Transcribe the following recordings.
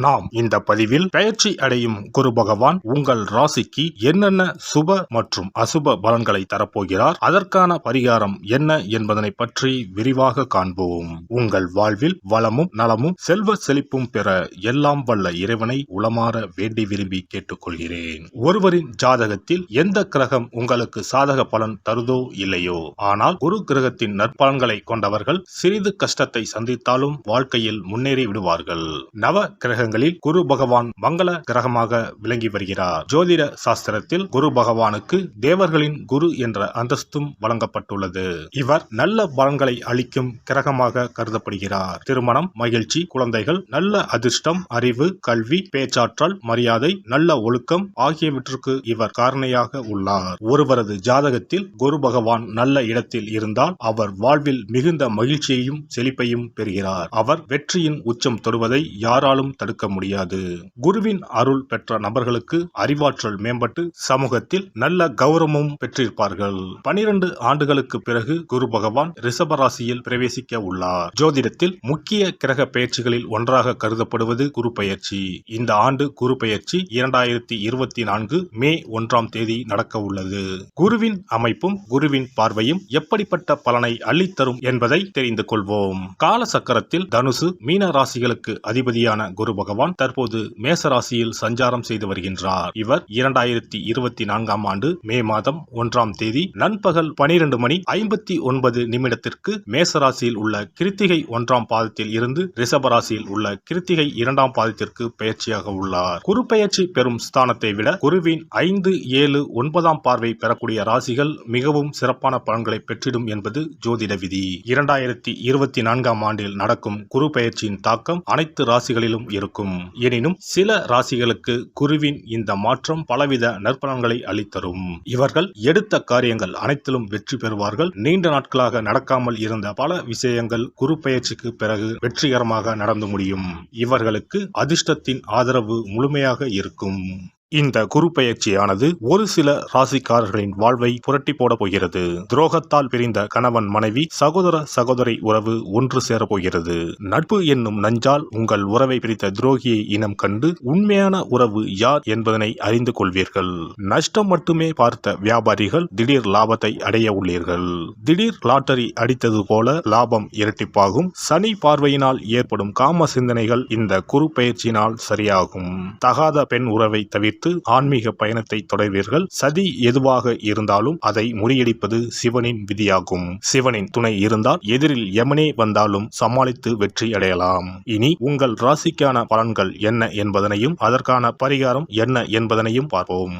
நாம் இந்த பதிவில் பெயர்ச்சி அடையும் குரு பகவான் உங்கள் ராசிக்கு என்னென்ன சுப மற்றும் அசுப பலன்களை தரப்போகிறார், அதற்கான பரிகாரம் என்ன என்பதனை பற்றி விரிவாக காண்போம். உங்கள் வாழ்வில் வளமும் நலமும் செல்வ செழிப்பும் பெற எல்லாம் வல்ல இறைவனை உளமாற வேண்டி விரும்பி கேட்டுக்கொள்கிறேன். ஒருவரின் ஜாதகத்தில் எந்த கிரகம் உங்களுக்கு சாதக பலன் தருதோ இல்லையோ, ஆனால் குரு கிரகத்தின் நற்பலன்களை கொண்டவர்கள் சிறிது கஷ்டத்தை சந்தித்தாலும் வாழ்க்கையில் முன்னேறி விடுவார்கள். நவ கிரகங்களில் குரு பகவான் மங்கள கிரகமாக விளங்கி வருகிறார். ஜோதிட சாஸ்திரத்தில் குரு பகவானுக்கு தேவர்களின் குரு என்ற அந்தஸ்தும் வழங்கப்பட்டுள்ளது. இவர் நல்ல பலன்களை அளிக்கும் கிரகமாக கருதப்படுகிறார். திருமணம், மகிழ்ச்சி, குழந்தைகள், நல்ல அதிர்ஷ்டம், அறிவு, கல்வி, பேச்சாற்றல், மரியாதை, நல்ல ஒழுக்கம் ஆகியவற்றுக்கு இவர் காரணியாக உள்ளார். ஒருவரது ஜாதகத்தில் குரு பகவான் நல்ல இடத்தில் இருந்தால் அவர் வாழ்வில் மிகுந்த மகிழ்ச்சியையும் செழிப்பையும் பெறுகிறார். அவர் வெற்றியின் உச்சம் தொடுவதை யாராலும் தடுக்க முடியாது. குருவின் அருள் பெற்ற நபர்களுக்கு அறிவாற்றல் மேம்பட்டு சமூகத்தில் நல்ல கௌரவமும் பெற்றிருப்பார்கள். 12 ஆண்டுகளுக்கு பிறகு குரு பகவான் ரிஷப ராசியில் பிரவேசிக்க உள்ளார். ஜோதிடத்தில் முக்கிய கிரக பெயர்ச்சிகளில் ஒன்றாக கருதப்படுவது குரு பெயர்ச்சி. இந்த ஆண்டு குரு பெயர்ச்சி 2024 மே 1ஆம் தேதி நடக்க உள்ளது. குருவின் அமைப்பும் குருவின் பார்வையும் எப்படிப்பட்ட பலனை அள்ளித்தரும் என்பதை தெரிந்து கொள்வோம். கால சக்கரத்தில் தனுசு, மீன ராசிகளுக்கு அதிபதியான குரு பகவான் தற்போது மேச ராசியில் சஞ்சாரம் செய்து வருகின்றார். இவர் 2024ஆம் ஆண்டு மே மாதம் 1ஆம் தேதி நண்பகல் 12:59 மேச ராசியில் உள்ள கிருத்திகை 1ஆம் பாதத்தில் இருந்து ரிஷப ராசியில் உள்ள கிருத்திகை 2ஆம் பாதத்திற்கு பெயர்ச்சியாக உள்ளார். குரு பெயர்ச்சி பெறும் ஸ்தானத்தை விட குருவின் 5, 7, 9ஆம் பார்வை பெறக்கூடிய ராசிகள் மிகவும் சிறப்பான பலன்களை பெற்றிடும் என்பது ஜோதிட விதி. 2024ஆம் ஆண்டில் நடக்கும் குரு பெயர்ச்சியின் தாக்கம் அனைத்து ராசிகளிலும் இருக்கும். எனினும் சில ராசிகளுக்கு குருவின் இந்த மாற்றம் பலவித நற்பலன்களை அளித்தரும். இவர்கள் எடுத்த காரியங்கள் அனைத்திலும் வெற்றி பெறுவார்கள். நீண்ட நாட்களாக நடக்காமல் இருந்த பல விஷயங்கள் குரு பெயர்ச்சிக்கு பிறகு வெற்றிகரமாக நடந்து முடியும். இவர்களுக்கு அதிர்ஷ்டத்தின் ஆதரவு முழுமையாக இருக்கும். இந்த குரு பெயர்ச்சியானது ஒரு சில ராசிக்காரர்களின் வாழ்வை புரட்டி போட போகிறது. துரோகத்தால் பிரிந்த கணவன் மனைவி, சகோதர சகோதரி உறவு ஒன்று சேர போகிறது. நட்பு என்னும் நஞ்சால் உங்கள் உறவை பிரித்த துரோகியை இனம் கண்டு உண்மையான உறவு யார் என்பதனை அறிந்து கொள்வீர்கள். நஷ்டம் மட்டுமே பார்த்த வியாபாரிகள் திடீர் லாபத்தை அடைய உள்ளீர்கள். திடீர் லாட்டரி அடித்தது போல லாபம் இரட்டிப்பாகும். சனி பார்வையினால் ஏற்படும் காம சிந்தனைகள் இந்த குரு பெயர்ச்சியினால் சரியாகும். தகாத பெண் உறவை தவிர்த்து ஆன்மீக பயணத்தை தொடர்வீர்கள். சதி எதுவாக இருந்தாலும் அதை முறியடிப்பது சிவனின் விதியாகும். சிவனின் துணை இருந்தால் எதிரில் யமனே வந்தாலும் சமாளித்து வெற்றி அடையலாம். இனி உங்கள் ராசிக்கான பலன்கள் என்ன என்பதனையும் அதற்கான பரிகாரம் என்ன என்பதனையும் பார்ப்போம்.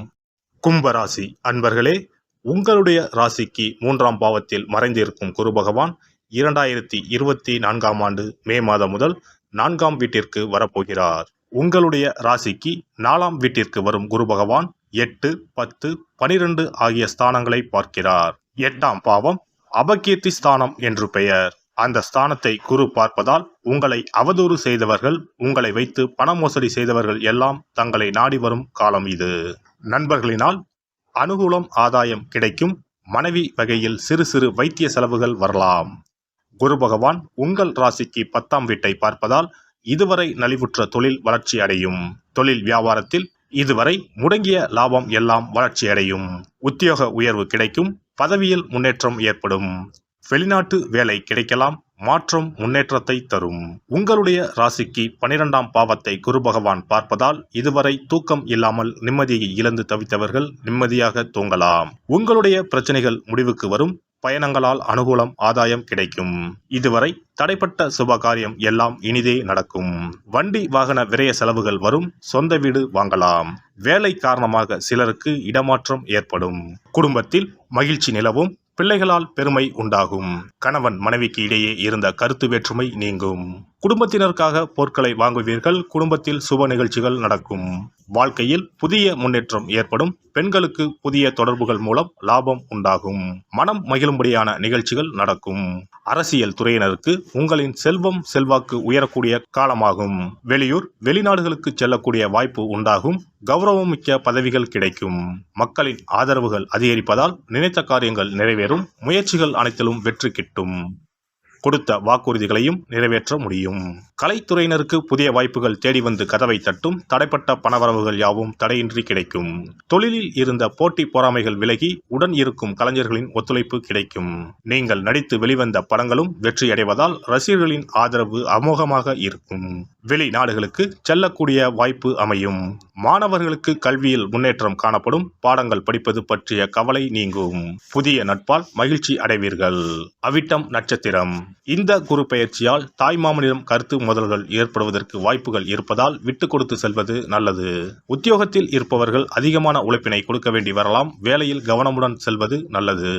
கும்பராசி அன்பர்களே, உங்களுடைய ராசிக்கு 3ஆம் பாவத்தில் மறைந்திருக்கும் குரு பகவான் 2024ஆம் ஆண்டு மே மாதம் முதல் 4ஆம் வீட்டிற்கு வரப்போகிறார். உங்களுடைய ராசிக்கு 4ஆம் வீட்டிற்கு வரும் குரு பகவான் 8, 10, 12 ஆகிய ஸ்தானங்களை பார்க்கிறார். 8ஆம் பாவம் அபகீர்த்தி ஸ்தானம் என்று பெயர். அந்த ஸ்தானத்தை குரு பார்ப்பதால் உங்களை அவதூறு செய்தவர்கள், உங்களை வைத்து பண மோசடி செய்தவர்கள் எல்லாம் தங்களை நாடி வரும் காலம் இது. நண்பர்களினால் அனுகூலம், ஆதாயம் கிடைக்கும். மனைவி வகையில் சிறு சிறு வைத்திய செலவுகள் வரலாம். குரு பகவான் உங்கள் ராசிக்கு 10ஆம் வீட்டை பார்ப்பதால் இதுவரை நலிவுற்ற தொழில் வளர்ச்சி அடையும். தொழில் வியாபாரத்தில் இதுவரை முடங்கிய லாபம் எல்லாம் வளர்ச்சி அடையும். உத்தியோக உயர்வு கிடைக்கும். பதவியில் முன்னேற்றம் ஏற்படும். வெளிநாட்டு வேலை கிடைக்கலாம். மாற்றம் முன்னேற்றத்தை தரும். உங்களுடைய ராசிக்கு 12ஆம் பாவத்தை குரு பகவான் பார்ப்பதால் இதுவரை தூக்கம் இல்லாமல் நிம்மதியை இழந்து தவித்தவர்கள் நிம்மதியாக தூங்கலாம். உங்களுடைய பிரச்சனைகள் முடிவுக்கு வரும். பயணங்களால் அனுகூலம், ஆதாயம் கிடைக்கும். இதுவரை தடைப்பட்ட சுபகாரியம் எல்லாம் இனிதே நடக்கும். வண்டி வாகன விரய செலவுகள் வரும். சொந்த வீடு வாங்கலாம். வேலை காரணமாக சிலருக்கு இடமாற்றம் ஏற்படும். குடும்பத்தில் மகிழ்ச்சி நிலவும். பிள்ளைகளால் பெருமை உண்டாகும். கணவன் மனைவிக்கு இடையே இருந்த கருத்து வேற்றுமை நீங்கும். குடும்பத்தினருக்காக பொருட்களை வாங்குவீர்கள். குடும்பத்தில் சுப நிகழ்ச்சிகள் நடக்கும். வாழ்க்கையில் புதிய முன்னேற்றம் ஏற்படும். பெண்களுக்கு புதிய தொடர்புகள் மூலம் லாபம் உண்டாகும். மனம் மகிழும்படியான நிகழ்ச்சிகள் நடக்கும். அரசியல் துறையினருக்கு உங்களின் செல்வம் செல்வாக்கு உயரக்கூடிய காலமாகும். வெளியூர் வெளிநாடுகளுக்கு செல்லக்கூடிய வாய்ப்பு உண்டாகும். கௌரவமிக்க பதவிகள் கிடைக்கும். மக்களின் ஆதரவுகள் அதிகரிப்பதால் நினைத்த காரியங்கள் நிறைவேறும். முயற்சிகள் அனைத்திலும் வெற்றி கிட்டும். கொடுத்த வாக்குறுதிகளையும் நிறைவேற்ற முடியும். கலைத்துறையினருக்கு புதிய வாய்ப்புகள் தேடி வந்து கதவை தட்டும். தடைப்பட்ட பணவரவுகள் யாவும் தடையின்றி கிடைக்கும். தொழிலில் இருந்த போட்டி பொறாமைகள் விலகி உடன் இருக்கும் கலைஞர்களின் ஒத்துழைப்பு கிடைக்கும். நீங்கள் நடித்து வெளிவந்த படங்களும் வெற்றியடைவதால் ரசிகர்களின் ஆதரவு அமோகமாக இருக்கும். வெளிநாடுகளுக்கு செல்லக்கூடிய வாய்ப்பு அமையும். மாணவர்களுக்கு கல்வியில் முன்னேற்றம் காணப்படும். பாடங்கள் படிப்பது பற்றிய கவலை நீங்கும். புதிய நட்பால் மகிழ்ச்சி அடைவீர்கள். அவிட்டம் நட்சத்திரம். இந்த குரு பெயர்ச்சியால் தாய்மாமனிடம் கருத்து மோதல்கள் ஏற்படுவதற்கு வாய்ப்புகள் இருப்பதால் விட்டு கொடுத்து செல்வது நல்லது. உத்தியோகத்தில் இருப்பவர்கள் அதிகமான உழைப்பினை கொடுக்க வேண்டி வரலாம். வேலையில் கவனமுடன் செல்வது நல்லது.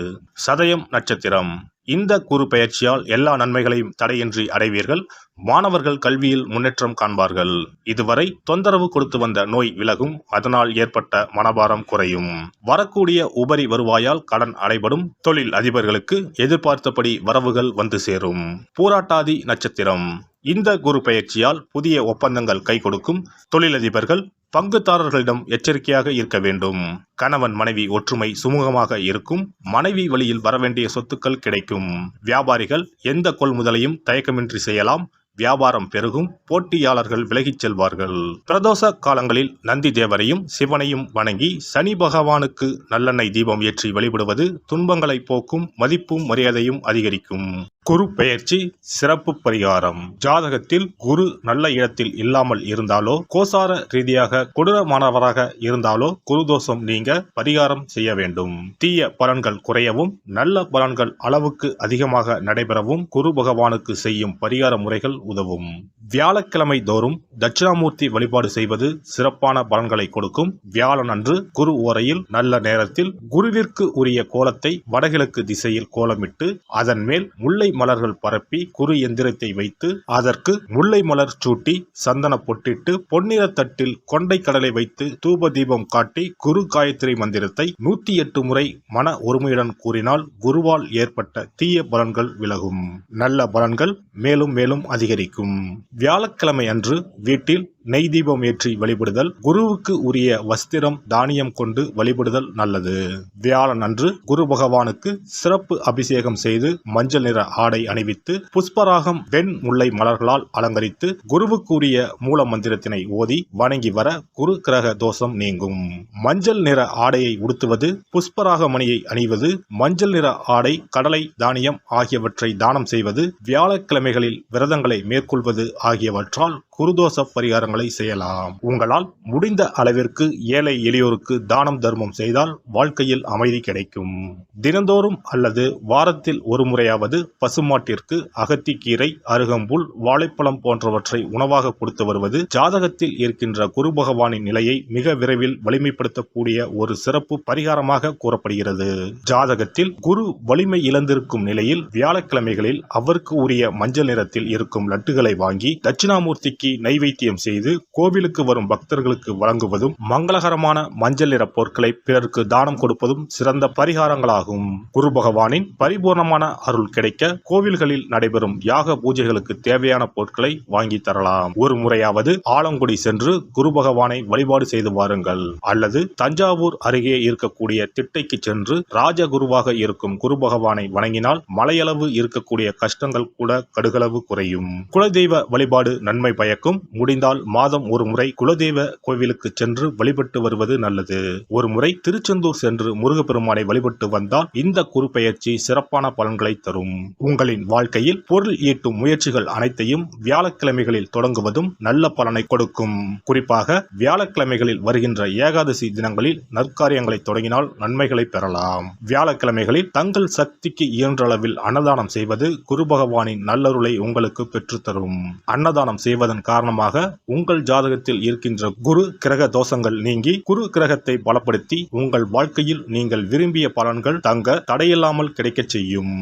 சதயம் நட்சத்திரம். இந்த குரு பெயர்ச்சியால் எல்லா நன்மைகளையும் தடையின்றி அடைவீர்கள். மாணவர்கள் கல்வியில் முன்னேற்றம் காண்பார்கள். இதுவரை தொந்தரவு கொடுத்து வந்த நோய் விலகும். அதனால் ஏற்பட்ட மனபாரம் குறையும். வரக்கூடிய உபரி வருவாயால் கடன் அடைபடும். தொழில் அதிபர்களுக்கு எதிர்பார்த்தபடி வரவுகள் வந்து சேரும். பூராட்டாதி நட்சத்திரம். இந்த குரு பெயர்ச்சியால் புதிய ஒப்பந்தங்கள் கை கொடுக்கும். தொழிலதிபர்கள் பங்குதாரர்களிடம் எச்சரிக்கையாக இருக்க வேண்டும். கணவன் மனைவி ஒற்றுமை சுமூகமாக இருக்கும். மனைவி வழியில் வரவேண்டிய சொத்துக்கள் கிடைக்கும். வியாபாரிகள் எந்த கொள்முதலையும் தயக்கமின்றி செய்யலாம். வியாபாரம் பெருகும். போட்டியாளர்கள் விலகிச் செல்வார்கள். பிரதோஷ காலங்களில் நந்தி தேவரையும் சிவனையும் வணங்கி சனி பகவானுக்கு நல்லெண்ணெய் தீபம் ஏற்றி வழிபடுவது துன்பங்களை போக்கும். மதிப்பும் மரியாதையும் அதிகரிக்கும். குரு பெயர்ச்சி சிறப்பு பரிகாரம். ஜாதகத்தில் குரு நல்ல இடத்தில் இல்லாமல் இருந்தாலோ கோசார ரீதியாக கொடூரமானவராக இருந்தாலோ குருதோஷம் நீங்க பரிகாரம் செய்ய வேண்டும். தீய பலன்கள் குறையவும் நல்ல பலன்கள் அளவுக்கு அதிகமாக நடைபெறவும் குரு பகவானுக்கு செய்யும் பரிகார முறைகள் உதவும். வியாழக்கிழமை தோறும் தட்சிணாமூர்த்தி வழிபாடு செய்வது சிறப்பான பலன்களை கொடுக்கும். வியாழன் அன்று குரு ஓரையில் நல்ல நேரத்தில் குருவிற்கு உரிய கோலத்தை வடகிழக்கு திசையில் கோலமிட்டு அதன் மேல் முல்லை மலர்கள் பரப்பி குரு எந்திரத்தை வைத்து அதற்கு முல்லை மலர் சூட்டி சந்தன பொட்டிட்டு பொன்னிற தட்டில் கொண்டை கடலை வைத்து தூப தீபம் காட்டி குரு காயத்ரி மந்திரத்தை 108 முறை மன ஒருமையுடன் கூறினால் குருவால் ஏற்பட்ட தீய பலன்கள் விலகும். நல்ல பலன்கள் மேலும் மேலும் அதிகரிக்கும். வியாழக்கிழமை அன்று வீட்டில் நெய் தீபம் ஏற்றி வழிபடுதல். குருவுக்கு உரிய வஸ்திரம் தானியம் கொண்டு வழிபடுதல் நல்லது. வியாழன் அன்று குரு பகவானுக்கு சிறப்பு அபிஷேகம் செய்து மஞ்சள் நிற ஆடை அணிவித்து புஷ்பராகம் வெண் முல்லை மலர்களால் அலங்கரித்து குருவுக்கு உரிய மூல மந்திரத்தினை ஓதி வணங்கி வர குரு கிரக தோஷம் நீங்கும். மஞ்சள் நிற ஆடையை உடுத்துவது, புஷ்பராக மணியை அணிவது, மஞ்சள் நிற ஆடை, கடலை, தானியம் ஆகியவற்றை தானம் செய்வது, வியாழக்கிழமைகளில் விரதங்களை மேற்கொள்வது ஆகியவற்றால் குருதோஷ பரிகாரங்களை செய்யலாம். உங்களால் முடிந்த அளவிற்கு ஏழை எளியோருக்கு தானம் தர்மம் செய்தால் வாழ்க்கையில் அமைதி கிடைக்கும். தினந்தோறும் அல்லது வாரத்தில் ஒரு முறையாவது பசுமாட்டிற்கு அகத்திக்கீரை, அருகம்புல், வாழைப்பழம் போன்றவற்றை உணவாக கொடுத்து வருவது ஜாதகத்தில் இருக்கின்ற குரு பகவானின் நிலையை மிக விரைவில் வலிமைப்படுத்தக்கூடிய ஒரு சிறப்பு பரிகாரமாக கூறப்படுகிறது. ஜாதகத்தில் குரு வலிமை இழந்திருக்கும் நிலையில் வியாழக்கிழமைகளில் அவருக்கு உரிய மஞ்சள் நிறத்தில் இருக்கும் லட்டுகளை வாங்கி தட்சிணாமூர்த்திக்கு நைவேத்தியம் செய்து கோவிலுக்கு வரும் பக்தர்களுக்கு வழங்குவதும் மங்களகரமான மஞ்சள் நிற பொருட்களை பிறருக்கு தானம் கொடுப்பதும் சிறந்த பரிகாரங்களாகும். குரு பகவானின் பரிபூர்ணமான அருள் கிடைக்க கோவில்களில் நடைபெறும் யாக பூஜைகளுக்கு தேவையான பொருட்களை வாங்கி தரலாம். ஒரு முறையாவது ஆலங்குடி சென்று குரு பகவானை வழிபாடு செய்து வாருங்கள். அல்லது தஞ்சாவூர் அருகே இருக்கக்கூடிய திட்டைக்கு சென்று ராஜகுருவாக இருக்கும் குரு பகவானை வணங்கினால் மலையளவு இருக்கக்கூடிய கஷ்டங்கள் கூட கடுகளவு குறையும். குலதெய்வ வழிபாடு நன்மை பயக்கும். முடிந்தால் மாதம் ஒரு முறை குலதெய்வ கோவிலுக்கு சென்று வழிபட்டு வருவது நல்லது. ஒரு முறை திருச்செந்தூர் சென்று முருகப்பெருமானை வழிபட்டு வந்தால் இந்த குரு பெயர்ச்சி சிறப்பான பலன்களை தரும். உங்களின் வாழ்க்கையில் பொருள் ஈட்டும் முயற்சிகள் அனைத்தையும் வியாழக்கிழமைகளில் தொடங்குவதும் நல்ல பலனை கொடுக்கும். குறிப்பாக வியாழக்கிழமைகளில் வருகின்ற ஏகாதசி தினங்களில் நற்காரியங்களை தொடங்கினால் நன்மைகளை பெறலாம். வியாழக்கிழமைகளில் தங்கள் சக்திக்கு இயன்றளவில் அன்னதானம் செய்வது குரு பகவானின் நல்லருளை உங்களுக்கு பெற்றுத்தரும். அன்னதானம் செய்வதன் காரணமாக உங்கள் ஜாதகத்தில் இருக்கின்ற குரு கிரக தோஷங்கள் நீங்கி குரு கிரகத்தை பலப்படுத்தி உங்கள் வாழ்க்கையில் நீங்கள் விரும்பிய பலன்கள் தங்க தடையில்லாமல் கிடைக்கச் செய்யும்.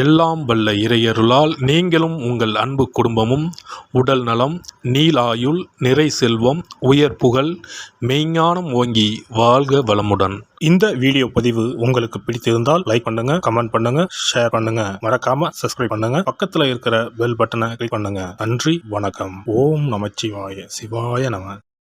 எல்லாம் வல்ல இறையருளால் நீங்களும் உங்கள் அன்பு குடும்பமும் உடல் நலம், நீலாயுள், நிறை செல்வம், உயர் புகழ், மெய்ஞானம் ஓங்கி வாழ்க வளமுடன். இந்த வீடியோ பதிவு உங்களுக்கு பிடித்திருந்தால் லைக் பண்ணுங்க, கமெண்ட் பண்ணுங்க, ஷேர் பண்ணுங்க, மறக்காம சப்ஸ்கிரைப் பண்ணுங்க, பக்கத்துல இருக்கிற பெல் பட்டனை கிளிக் பண்ணுங்க. நன்றி, வணக்கம். ஓம் நமச்சிவாய. சிவாய நம.